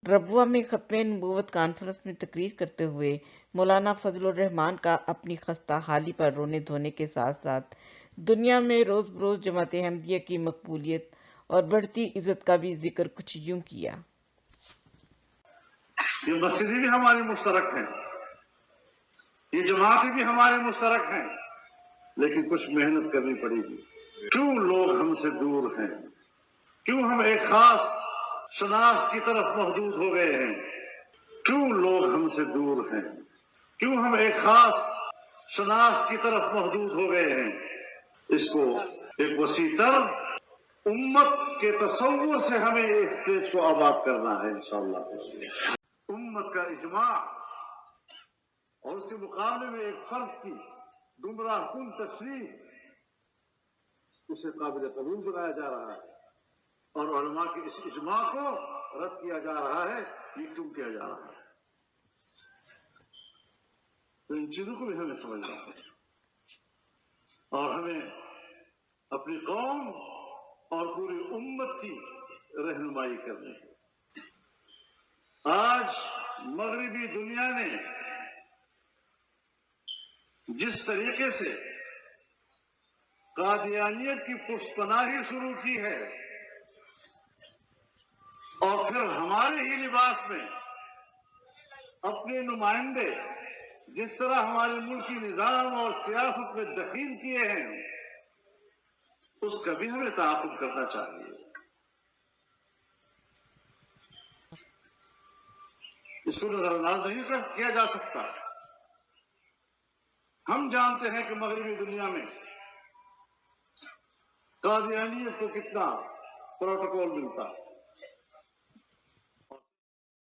ربوہ میں ختم نبوت کانفرنس میں تقریر کرتے ہوئے مولانا فضل الرحمان کا اپنی خستہ حالی پر رونے دھونے کے ساتھ ساتھ دنیا میں روز بروز جماعت احمدیہ کی مقبولیت اور بڑھتی عزت کا بھی ذکر کچھ یوں کیا۔ یہ مسجدیں بھی ہماری مشترک ہیں، یہ جماعتیں بھی ہمارے مشترک ہیں، لیکن کچھ محنت کرنی پڑے گی۔ کیوں لوگ ہم سے دور ہیں؟ کیوں ہم ایک خاص شناخت کی طرف محدود ہو گئے ہیں؟ کیوں لوگ ہم سے دور ہیں؟ کیوں ہم ایک خاص شناخت کی طرف محدود ہو گئے ہیں؟ اس کو ایک وسیع تر امت کے تصور سے ہمیں اس اسٹیج کو آباد کرنا ہے انشاءاللہ۔ امت کا اجماع اور اس کے مقابلے میں ایک فرد کی گمراہ کن تشریح، اسے قابل قبول بنایا جا رہا ہے، اور علماء کے اس اجماع کو رد کیا جا رہا ہے۔ یہ کیوں کیا جا رہا ہے؟ تو ان چیزوں کو بھی ہمیں سمجھنا ہے، اور ہمیں اپنی قوم اور پوری امت کی رہنمائی کرنی ہے۔ آج مغربی دنیا نے جس طریقے سے قادیانیت کی پشت پناہی شروع کی ہے، اور پھر ہمارے ہی لباس میں اپنے نمائندے جس طرح ہمارے ملکی نظام اور سیاست میں دخیل کیے ہیں، اس کا بھی ہمیں تعاقب کرنا چاہیے۔ اس کو نظر انداز نہیں کیا جا سکتا۔ ہم جانتے ہیں کہ مغربی دنیا میں قادیانیت کو کتنا پروٹوکول ملتا ہے،